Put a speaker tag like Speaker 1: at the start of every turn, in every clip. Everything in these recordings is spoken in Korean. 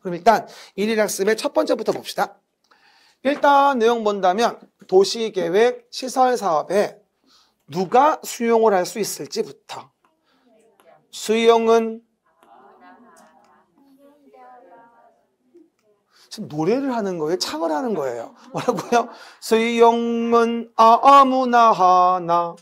Speaker 1: 그럼 일단 일일학습의 첫 번째부터 봅시다. 일단 내용 본다면 도시계획 시설사업에 누가 수용을 할 수 있을지부터. 수용은 지금 노래를 하는 거예요? 창을 하는 거예요? 뭐라고요? 수용은 아무나 하나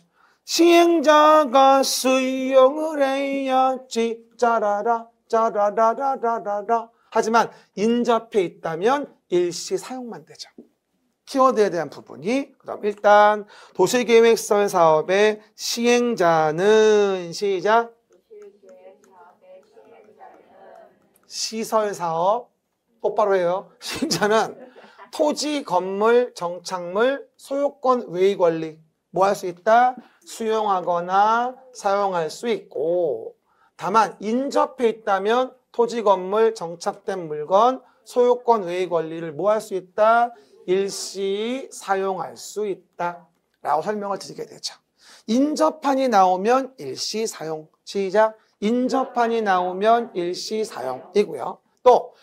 Speaker 1: 시행자가 수용을 해야지 짜라라 짜라라라라라. 하지만 인접해 있다면 일시 사용만 되죠. 키워드에 대한 부분이. 그럼 일단 도시계획설 사업의 시행자는 시작. 시설사업 똑바로 해요. 시행자는 토지, 건물, 정착물, 소유권 외의 권리 뭐 할 수 있다? 수용하거나 사용할 수 있고, 다만 인접해 있다면 토지, 건물, 정착된 물건, 소유권 외의 권리를 뭐 할 수 있다? 일시 사용할 수 있다 라고 설명을 드리게 되죠. 인접한이 나오면 일시 사용. 시작. 인접한이 나오면 일시 사용이고요. 또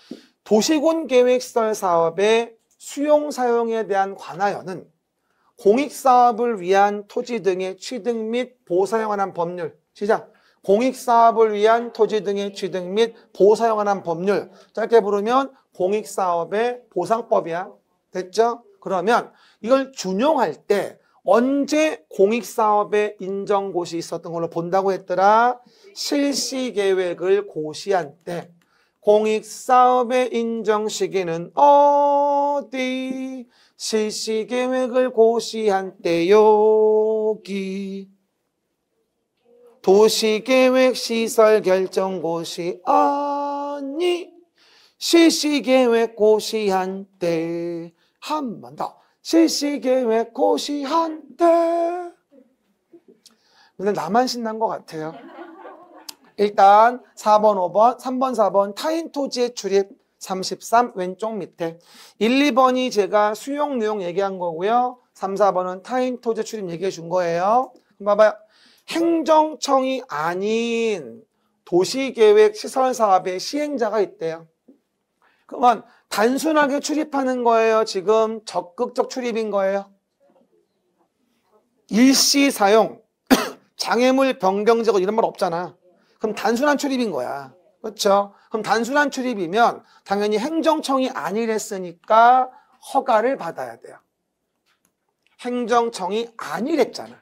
Speaker 1: 도시군계획시설 사업의 수용 사용에 대한 관하여는 공익사업을 위한 토지 등의 취득 및 보사에 관한 법률. 시작. 공익사업을 위한 토지 등의 취득 및 보사에 관한 법률. 짧게 부르면 공익사업의 보상법이야. 됐죠? 그러면 이걸 준용할 때 언제 공익사업의 인정고시 있었던 걸로 본다고 했더라? 실시계획을 고시한 때. 공익사업의 인정 시기는 어디? 실시계획을 고시한 때 여기. 도시계획 시설 결정고시 아니 실시계획 고시한 때. 한 번 더. 실시계획 고시한 때. 근데 나만 신난 것 같아요. 일단 4번, 5번, 3번, 4번 타인 토지의 출입 33 왼쪽 밑에 1, 2번이 제가 수용 내용 얘기한 거고요. 3, 4번은 타인 토지 출입 얘기해 준 거예요. 그럼 봐봐요. 행정청이 아닌 도시계획 시설사업의 시행자가 있대요. 그러면 단순하게 출입하는 거예요? 지금 적극적 출입인 거예요? 일시 사용, 장애물 변경 제거 이런 말 없잖아. 그럼 단순한 출입인 거야. 그렇죠? 그럼 단순한 출입이면 당연히 행정청이 아니랬으니까 허가를 받아야 돼요. 행정청이 아니랬잖아.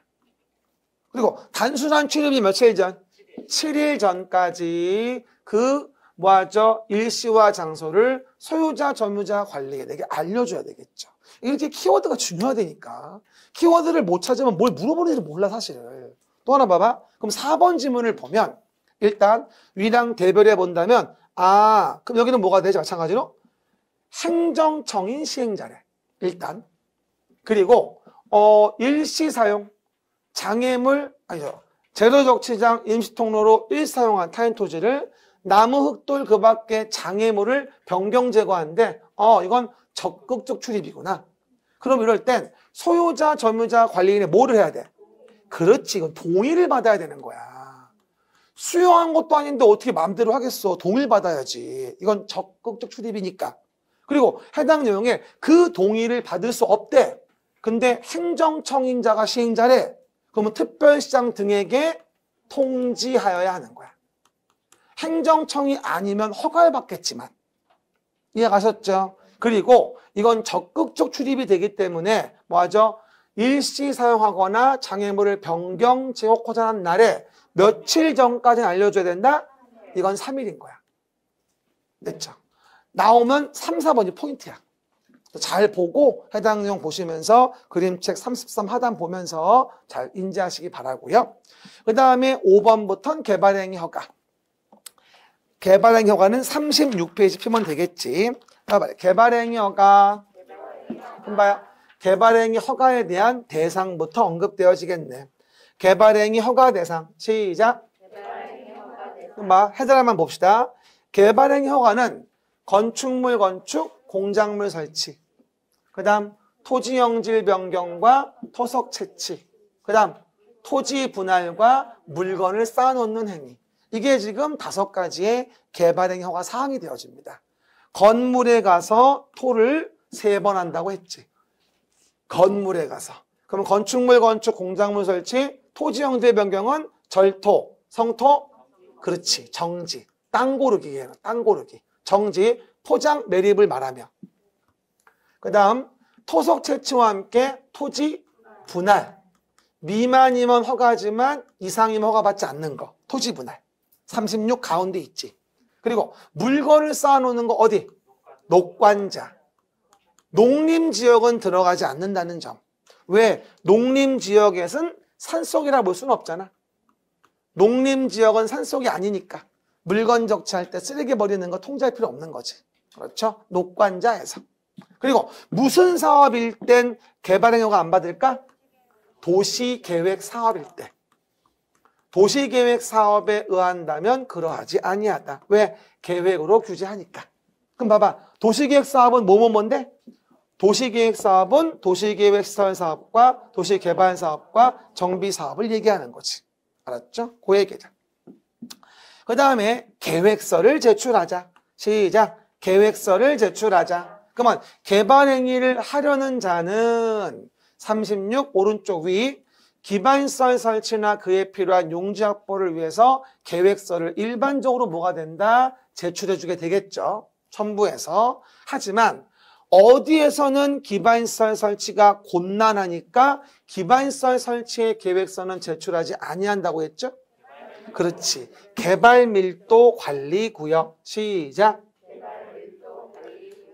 Speaker 1: 그리고 단순한 출입이 며칠 전? 7일 전까지 그 뭐하죠? 일시와 장소를 소유자, 점유자 관리인에게 알려줘야 되겠죠. 이렇게 키워드가 중요하다니까. 키워드를 못 찾으면 뭘 물어보는지 몰라 사실을. 또 하나 봐봐. 그럼 4번 지문을 보면 일단 위랑 대별해 본다면 그럼 여기는 뭐가 되지? 마찬가지로 행정청인 시행자래. 일단. 그리고 일시 사용, 장애물, 아니죠. 제로적치장 임시통로로 일사용한 타인 토지를 나무, 흙돌 그 밖에 장애물을 변경 제거하는데 이건 적극적 출입이구나. 그럼 이럴 땐 소유자, 점유자, 관리인이 뭐를 해야 돼? 그렇지. 이건 동의를 받아야 되는 거야. 수용한 것도 아닌데 어떻게 마음대로 하겠어. 동의를 받아야지. 이건 적극적 출입이니까. 그리고 해당 내용에 그 동의를 받을 수 없대. 근데 행정청인자가 시행자래. 그러면 특별시장 등에게 통지하여야 하는 거야. 행정청이 아니면 허가를 받겠지만. 이해가셨죠? 그리고 이건 적극적 출입이 되기 때문에 뭐하죠? 일시 사용하거나 장애물을 변경, 제거하자 한 날에 며칠 전까지는 알려줘야 된다? 이건 3일인 거야. 됐죠? 나오면 3, 4번이 포인트야. 잘 보고 해당 내용 보시면서 그림책 33 하단 보면서 잘 인지하시기 바라고요. 그 다음에 5번부터는 개발행위 허가. 개발행위 허가는 36페이지 피면 되겠지. 개발행위 허가. 그럼 봐요. 개발행위 허가에 대한 대상부터 언급되어지겠네. 개발행위 허가 대상. 시작. 그럼 봐. 해설만 봅시다. 개발행위 허가는 건축물 건축, 공작물 설치. 그 다음 토지 영질 변경과 토석 채취. 그 다음 토지 분할과 물건을 쌓아놓는 행위. 이게 지금 5가지의 개발행위 허가 사항이 되어집니다. 건물에 가서 토를 3번 한다고 했지. 건물에 가서. 그럼 건축물, 건축, 공작물 설치, 토지 형태 변경은 절토, 성토, 그렇지. 정지. 땅 고르기예요. 땅 고르기. 정지, 포장, 매립을 말하며. 그 다음 토속 채취와 함께 토지 분할. 미만이면 허가지만 이상이면 허가받지 않는 거. 토지 분할. 36 가운데 있지. 그리고 물건을 쌓아놓는 거 어디? 녹관자. 농림지역은 들어가지 않는다는 점. 왜? 농림지역에서는 산속이라 볼 수는 없잖아. 농림지역은 산속이 아니니까. 물건 적치할 때 쓰레기 버리는 거 통제할 필요 없는 거지. 그렇죠? 녹관자에서. 그리고 무슨 사업일 땐 개발행위가 안 받을까? 도시계획 사업일 때. 도시계획 사업에 의한다면 그러하지 아니하다. 왜? 계획으로 규제하니까. 그럼 봐봐. 도시계획 사업은 뭔데? 도시계획 사업은 도시계획 시설 사업과 도시개발 사업과 정비 사업을 얘기하는 거지. 알았죠? 그 얘기자. 그 다음에 계획서를 제출하자. 시작. 계획서를 제출하자. 그러면 개발행위를 하려는 자는 36 오른쪽 위 기반시설 설치나 그에 필요한 용지 확보를 위해서 계획서를 일반적으로 뭐가 된다? 제출해주게 되겠죠. 첨부해서. 하지만 어디에서는 기반시설 설치가 곤란하니까 기반시설 설치의 계획서는 제출하지 아니한다고 했죠? 그렇지. 개발밀도 관리구역. 시작.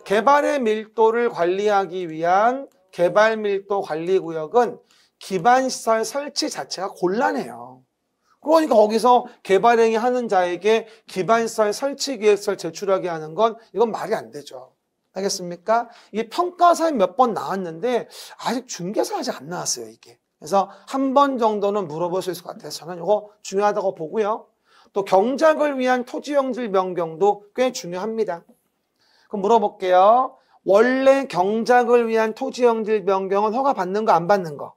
Speaker 1: 개발의 밀도를 관리하기 위한 개발밀도 관리구역은 기반시설 설치 자체가 곤란해요. 그러니까 거기서 개발행위 하는 자에게 기반시설 설치 계획서를 제출하게 하는 건 이건 말이 안 되죠. 알겠습니까? 이게 평가사에 몇 번 나왔는데 아직 중개사 아직 안 나왔어요, 이게. 그래서 한 번 정도는 물어볼 수 있을 것 같아서 저는 이거 중요하다고 보고요. 또 경작을 위한 토지형질 변경도 꽤 중요합니다. 그럼 물어볼게요. 원래 경작을 위한 토지형질 변경은 허가 받는 거 안 받는 거?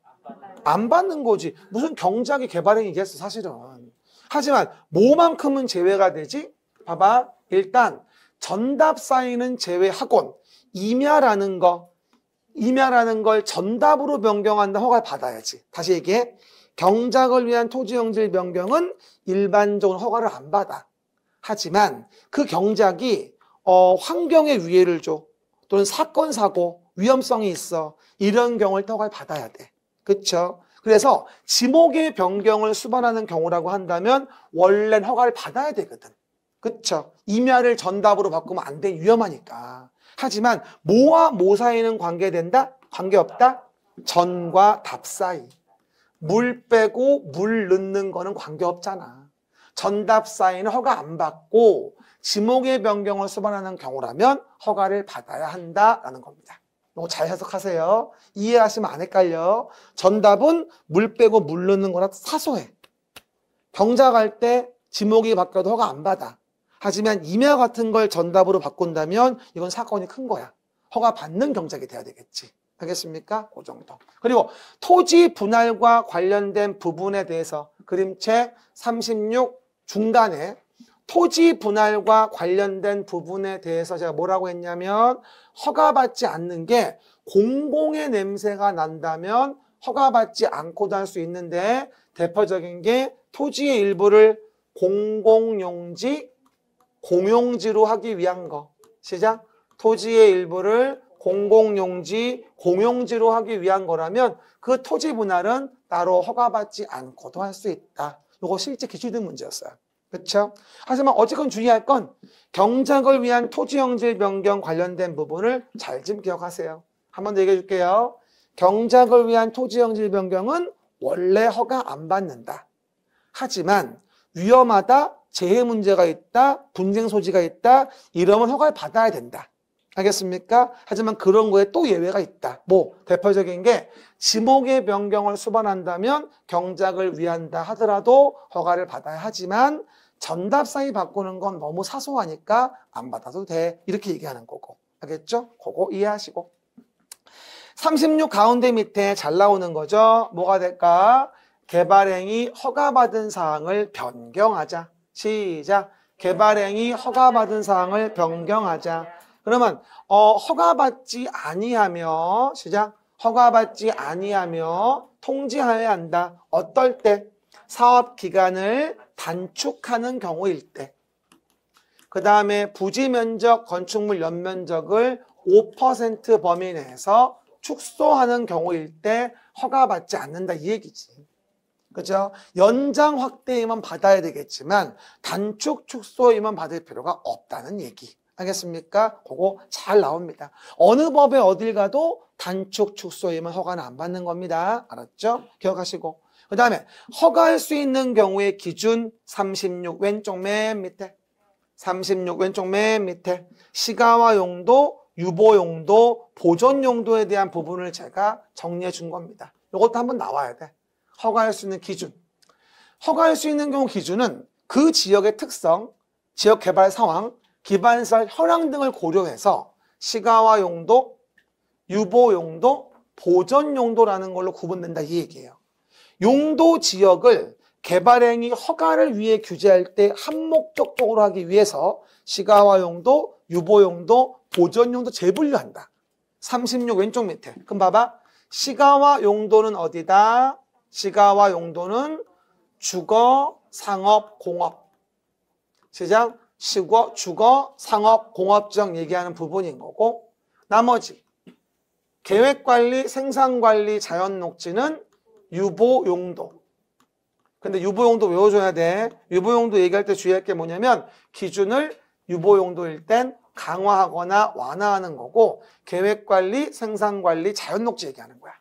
Speaker 1: 안 받는 거지. 무슨 경작이 개발행위겠어 사실은. 하지만 뭐만큼은 제외가 되지? 봐봐. 일단 전답 사인은 제외하곤 임야라는 걸 전답으로 변경한다 허가를 받아야지. 다시 얘기해. 경작을 위한 토지형질 변경은 일반적으로 허가를 안 받아. 하지만 그 경작이 환경에 위해를 줘. 또는 사건, 사고, 위험성이 있어. 이런 경우를 허가를 받아야 돼. 그렇죠? 그래서 지목의 변경을 수반하는 경우라고 한다면 원래는 허가를 받아야 되거든. 그렇죠? 임야를 전답으로 바꾸면 안 돼. 위험하니까. 하지만 뭐와 뭐 사이는 관계된다? 관계없다? 전과 답 사이. 물 빼고 물 넣는 거는 관계없잖아. 전답 사이는 허가 안 받고 지목의 변경을 수반하는 경우라면 허가를 받아야 한다라는 겁니다. 이거 잘 해석하세요. 이해하시면 안 헷갈려. 전답은 물 빼고 물 넣는 거라 사소해. 경작할 때 지목이 바뀌어도 허가 안 받아. 하지만 임야 같은 걸 전답으로 바꾼다면 이건 사건이 큰 거야. 허가 받는 경작이 돼야 되겠지. 알겠습니까? 그 정도. 그리고 토지 분할과 관련된 부분에 대해서 그림체 36 중간에 토지 분할과 관련된 부분에 대해서 제가 뭐라고 했냐면 허가받지 않는 게 공공의 냄새가 난다면 허가받지 않고도 할 수 있는데 대표적인 게 토지의 일부를 공공용지, 공용지로 하기 위한 거. 시작. 토지의 일부를 공공용지, 공용지로 하기 위한 거라면 그 토지 분할은 따로 허가받지 않고도 할 수 있다. 이거 실제 기출된 문제였어요. 그렇죠? 하지만 어쨌건 주의할 건 경작을 위한 토지형질 변경 관련된 부분을 잘 좀 기억하세요. 한 번 더 얘기해 줄게요. 경작을 위한 토지형질 변경은 원래 허가 안 받는다. 하지만 위험하다, 재해 문제가 있다, 분쟁 소지가 있다, 이러면 허가를 받아야 된다. 알겠습니까? 하지만 그런 거에 또 예외가 있다. 뭐 대표적인 게 지목의 변경을 수반한다면 경작을 위한다 하더라도 허가를 받아야 하지만 전답 사이 바꾸는 건 너무 사소하니까 안 받아도 돼. 이렇게 얘기하는 거고. 알겠죠? 그거 이해하시고. 36 가운데 밑에 잘 나오는 거죠. 뭐가 될까? 개발행위 허가받은 사항을 변경하자. 시작. 개발행위 허가받은 사항을 변경하자. 그러면 허가받지 아니하며 시작. 허가받지 아니하며 통지하여야 한다. 어떨 때? 사업 기간을 단축하는 경우일 때. 그 다음에 부지 면적, 건축물 연면적을 5% 범위 내에서 축소하는 경우일 때 허가받지 않는다 이 얘기지. 그죠? 연장 확대이면 받아야 되겠지만 단축 축소이면 받을 필요가 없다는 얘기. 알겠습니까? 그거 잘 나옵니다. 어느 법에 어딜 가도 단축 축소이면 허가는 안 받는 겁니다. 알았죠? 기억하시고. 그 다음에 허가할 수 있는 경우의 기준 36 왼쪽 맨 밑에 36 왼쪽 맨 밑에 시가와 용도, 유보 용도, 보존 용도에 대한 부분을 제가 정리해 준 겁니다. 이것도 한번 나와야 돼. 허가할 수 있는 기준. 허가할 수 있는 경우 기준은 그 지역의 특성, 지역 개발 상황, 기반시설 현황 등을 고려해서 시가와 용도, 유보 용도, 보존 용도라는 걸로 구분된다 이 얘기예요. 용도 지역을 개발행위 허가를 위해 규제할 때 한목적으로 하기 위해서 시가와 용도, 유보 용도, 보존 용도 재분류한다. 36 왼쪽 밑에. 그럼 봐봐. 시가와 용도는 어디다? 시가와 용도는 주거, 상업, 공업. 시작. 주거, 상업, 공업적 얘기하는 부분인 거고 나머지 계획관리, 생산관리, 자연녹지는 유보용도. 근데 유보용도 외워줘야 돼. 유보용도 얘기할 때 주의할 게 뭐냐면 기준을 유보용도일 땐 강화하거나 완화하는 거고 계획관리, 생산관리, 자연녹지 얘기하는 거야.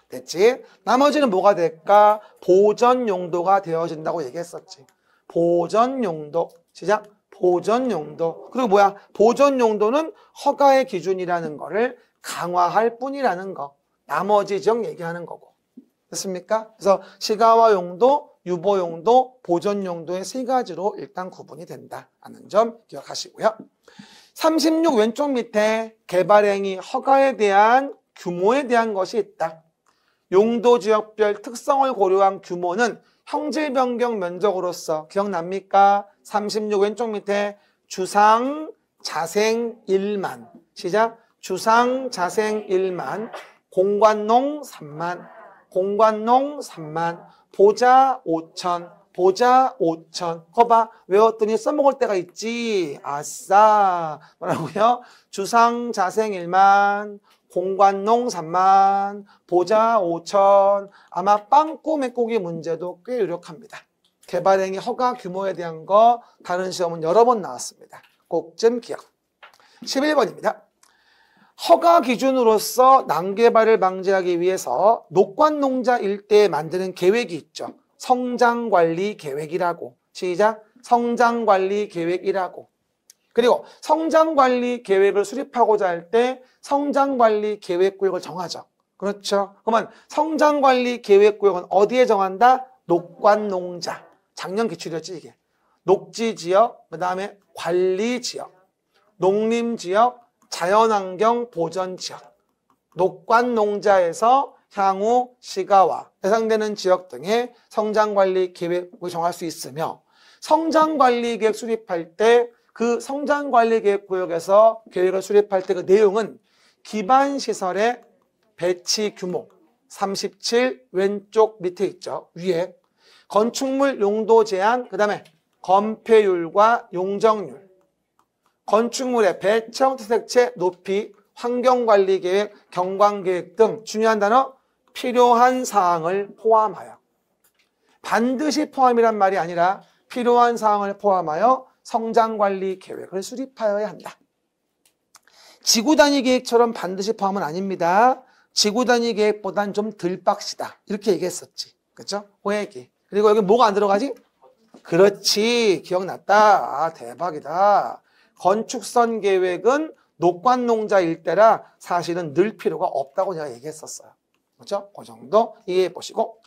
Speaker 1: 됐지? 나머지는 뭐가 될까? 보전용도가 되어진다고 얘기했었지. 보전용도. 시작. 보전용도. 그리고 뭐야? 보전용도는 허가의 기준이라는 거를 강화할 뿐이라는 거. 나머지 지역 얘기하는 거고. 됐습니까? 그래서 시가와 용도, 유보 용도, 보존 용도의 세 가지로 일단 구분이 된다는 점 기억하시고요. 36 왼쪽 밑에 개발행위 허가에 대한 규모에 대한 것이 있다. 용도 지역별 특성을 고려한 규모는 형질 변경 면적으로서 기억납니까? 36 왼쪽 밑에 주상, 자생 1만. 시작. 주상, 자생 1만. 공관농 3만. 공관농 3만. 보자 5천. 보자 5천. 거봐. 외웠더니 써먹을 때가 있지. 아싸. 뭐라고요? 주상, 자생 1만. 공관농 3만, 보자 5천. 아마 빵꾸 메꾸기 문제도 꽤 유력합니다. 개발행위 허가 규모에 대한 거 다른 시험은 여러 번 나왔습니다. 꼭 좀 기억. 11번입니다. 허가 기준으로서 난개발을 방지하기 위해서 녹관농자 일대에 만드는 계획이 있죠. 성장관리 계획이라고. 시작. 성장관리 계획이라고. 그리고 성장관리 계획을 수립하고자 할 때 성장관리 계획구역을 정하죠. 그렇죠. 그러면 성장관리 계획구역은 어디에 정한다? 녹관농자. 작년 기출이었지 이게. 녹지지역, 그 다음에 관리지역, 농림지역, 자연환경 보전지역. 녹관농자에서 향후 시가와 해당되는 지역 등의 성장관리 계획을 정할 수 있으며 성장관리 계획 수립할 때 그 성장관리계획구역에서 계획을 수립할 때 그 내용은 기반시설의 배치 규모 37 왼쪽 밑에 있죠. 위에 건축물 용도 제한, 그 다음에 건폐율과 용적률, 건축물의 배청 특색체 높이, 환경관리계획, 경관계획 등 중요한 단어 필요한 사항을 포함하여. 반드시 포함이란 말이 아니라 필요한 사항을 포함하여 성장관리 계획을 수립하여야 한다. 지구단위 계획처럼 반드시 포함은 아닙니다. 지구단위 계획보단 좀 덜 빡시다. 이렇게 얘기했었지. 그렇죠? 그 얘기. 그리고 여기 뭐가 안 들어가지? 그렇지. 기억났다. 아, 대박이다. 건축선 계획은 녹관농자 일대라 사실은 늘 필요가 없다고 제가 얘기했었어요. 그렇죠? 그 정도 이해해 보시고.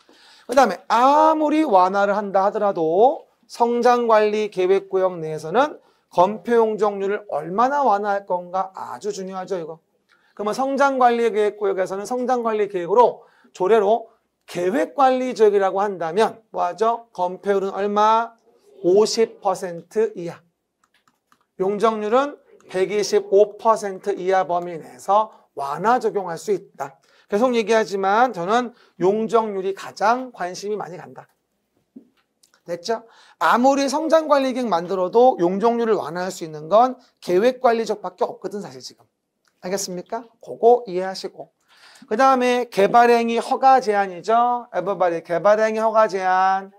Speaker 1: 그 다음에 아무리 완화를 한다 하더라도 성장관리 계획구역 내에서는 건폐용적률을 얼마나 완화할 건가 아주 중요하죠, 이거. 그러면 성장관리 계획구역에서는 성장관리 계획으로 조례로 계획관리지역이라고 한다면 뭐하죠? 건폐율은 얼마? 50% 이하. 용적률은 125% 이하 범위 내에서 완화 적용할 수 있다. 계속 얘기하지만 저는 용적률이 가장 관심이 많이 간다. 됐죠? 아무리 성장관리 계획 만들어도 용적률을 완화할 수 있는 건 계획관리적밖에 없거든 사실 지금. 알겠습니까? 그거 이해하시고. 그 다음에 개발행위 허가 제한이죠. everybody 개발행위 허가 제한.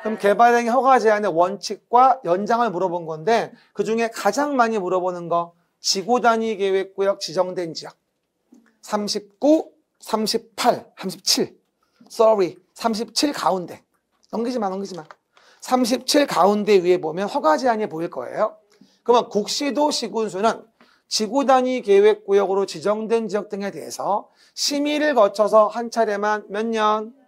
Speaker 1: 그럼 개발행위 허가 제한의 원칙과 연장을 물어본 건데 그중에 가장 많이 물어보는 거 지구 단위 계획구역 지정된 지역 39, 38, 37 sorry 37 가운데 넘기지 마 37 가운데 위에 보면 허가 제한이 보일 거예요. 그러면 국시도 시군수는 지구 단위 계획구역으로 지정된 지역 등에 대해서 심의를 거쳐서 한 차례만 몇 년?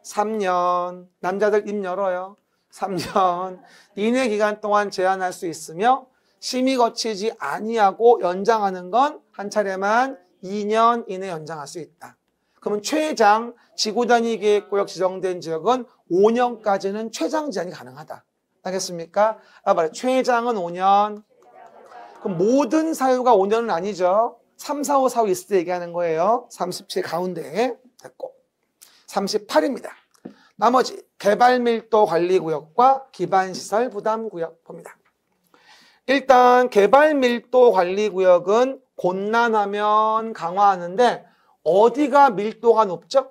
Speaker 1: 3년. 남자들 입 열어요. 3년 이내 기간 동안 제한할 수 있으며 심의 거치지 아니하고 연장하는 건 한 차례만 2년 이내 연장할 수 있다. 그러면 최장 지구 단위 계획구역 지정된 지역은 5년까지는 최장 제한이 가능하다. 알겠습니까? 말해 최장은 5년. 그럼 모든 사유가 5년은 아니죠. 3, 4, 5, 4, 5 있을 때 얘기하는 거예요. 37 가운데에 됐고 38입니다. 나머지 개발밀도 관리구역과 기반시설 부담구역 봅니다. 일단 개발밀도 관리구역은 곤란하면 강화하는데 어디가 밀도가 높죠?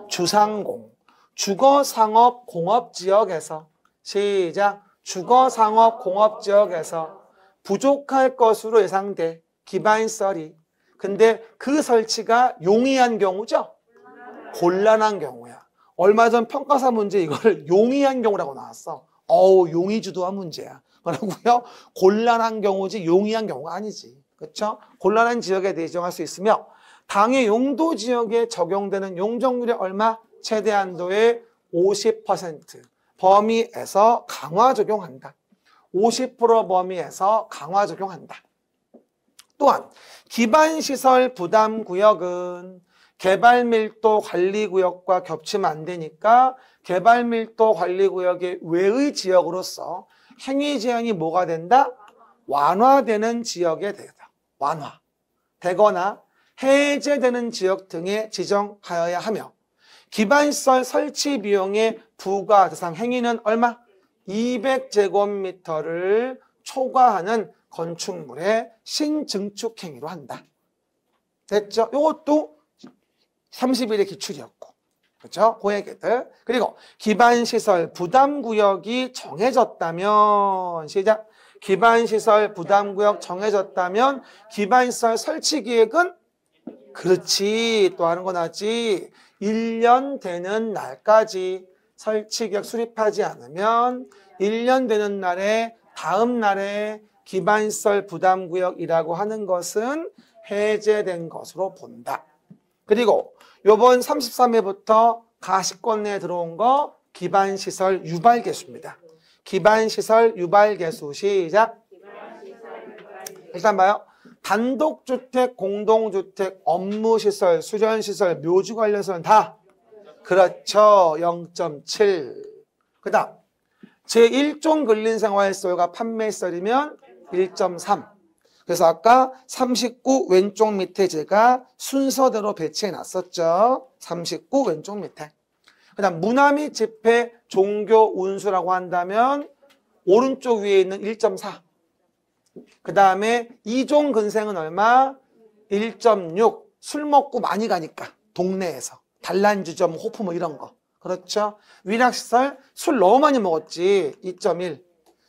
Speaker 1: 주상공, 주거상업 공업지역에서 시작 주거상업 공업지역에서 부족할 것으로 예상돼 기반시설이 근데 그 설치가 용이한 경우죠? 곤란한 경우야. 얼마 전 평가사 문제 이걸 용이한 경우라고 나왔어. 용이 주도한 문제야. 뭐라고요? 곤란한 경우지 용이한 경우가 아니지. 그렇죠? 곤란한 지역에 대해 지정할 수 있으며 당해 용도 지역에 적용되는 용적률이 얼마? 최대 한도의 50% 범위에서 강화 적용한다. 50% 범위에서 강화 적용한다. 또한 기반시설 부담구역은 개발밀도 관리구역과 겹치면 안 되니까 개발밀도 관리구역의 외의 지역으로서 행위 제한이 뭐가 된다? 완화되는 지역에 되다. 완화되거나 해제되는 지역 등에 지정하여야 하며 기반시설 설치 비용의 부과 대상 행위는 얼마? 200제곱미터를 초과하는 건축물의 신증축 행위로 한다. 됐죠? 이것도 30일의 기출이었고. 그렇죠? 그 얘기들. 그리고 기반시설 부담구역이 정해졌다면 시작. 기반시설 부담구역 정해졌다면 기반시설 설치계획은 그렇지. 또 하는 건 하지. 1년 되는 날까지 설치계획 수립하지 않으면 1년 되는 날에 다음 날에 기반시설 부담구역이라고 하는 것은 해제된 것으로 본다. 그리고 요번 33회부터 가시권 내에 들어온 거 기반시설 유발개수입니다. 기반시설 유발개수 시작. 일단 봐요. 단독주택, 공동주택, 업무시설, 수련시설, 묘지 관련시설은 다 그렇죠. 0.7. 그 다음 제1종 근린생활시설과 판매시설이면 1.3. 그래서 아까 39 왼쪽 밑에 제가 순서대로 배치해 놨었죠. 39 왼쪽 밑에. 그 다음 문화 및 집회, 종교, 운수라고 한다면 오른쪽 위에 있는 1.4. 그 다음에 2종 근생은 얼마? 1.6. 술 먹고 많이 가니까 동네에서. 단란주점, 호프 뭐 이런 거. 그렇죠? 위락시설 술 너무 많이 먹었지. 2.1.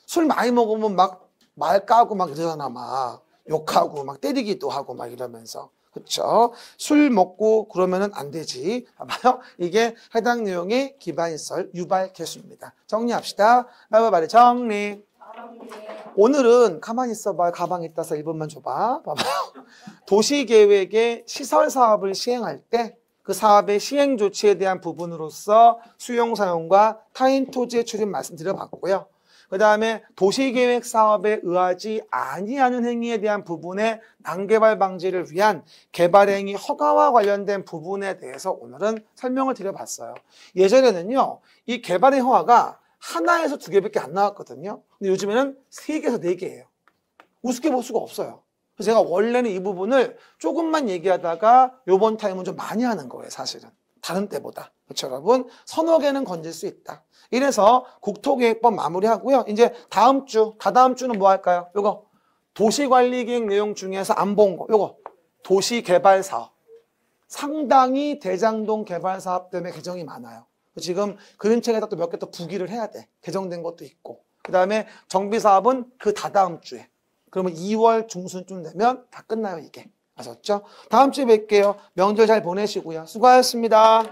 Speaker 1: 술 많이 먹으면 막 말 까고 막 이러잖아. 막 욕하고 막 때리기도 하고 막 이러면서. 그렇죠? 술 먹고 그러면은 안 되지. 봐봐요. 이게 해당 내용의 기반시설 유발 개수입니다. 정리합시다. 말해 정리. 오늘은 가만히 있어봐. 가방에 있다서 1분만 줘봐. 봐봐요. 도시계획의 시설 사업을 시행할 때 그 사업의 시행 조치에 대한 부분으로서 수용 사용과 타인 토지의 출입 말씀드려봤고요. 그 다음에 도시계획 사업에 의하지 아니하는 행위에 대한 부분의 난개발 방지를 위한 개발행위 허가와 관련된 부분에 대해서 오늘은 설명을 드려봤어요. 예전에는요, 이 개발행위 허가가 하나에서 2개밖에 안 나왔거든요. 근데 요즘에는 3개에서 4개예요. 우습게 볼 수가 없어요. 그래서 제가 원래는 이 부분을 조금만 얘기하다가 요번 타임은 좀 많이 하는 거예요, 사실은. 다른 때보다. 그렇죠, 여러분? 서너 개는 건질 수 있다. 이래서 국토계획법 마무리하고요. 이제 다음 주, 다다음 주는 뭐 할까요? 요거 도시관리계획 내용 중에서 안 본 거. 요거 도시개발사업. 상당히 대장동 개발사업 때문에 개정이 많아요. 지금 그림책에다 또 몇 개 또 부기를 해야 돼. 개정된 것도 있고. 그 다음에 정비사업은 그 다다음 주에. 그러면 2월 중순쯤 되면 다 끝나요, 이게. 아셨죠? 다음 주에 뵐게요. 명절 잘 보내시고요. 수고하셨습니다.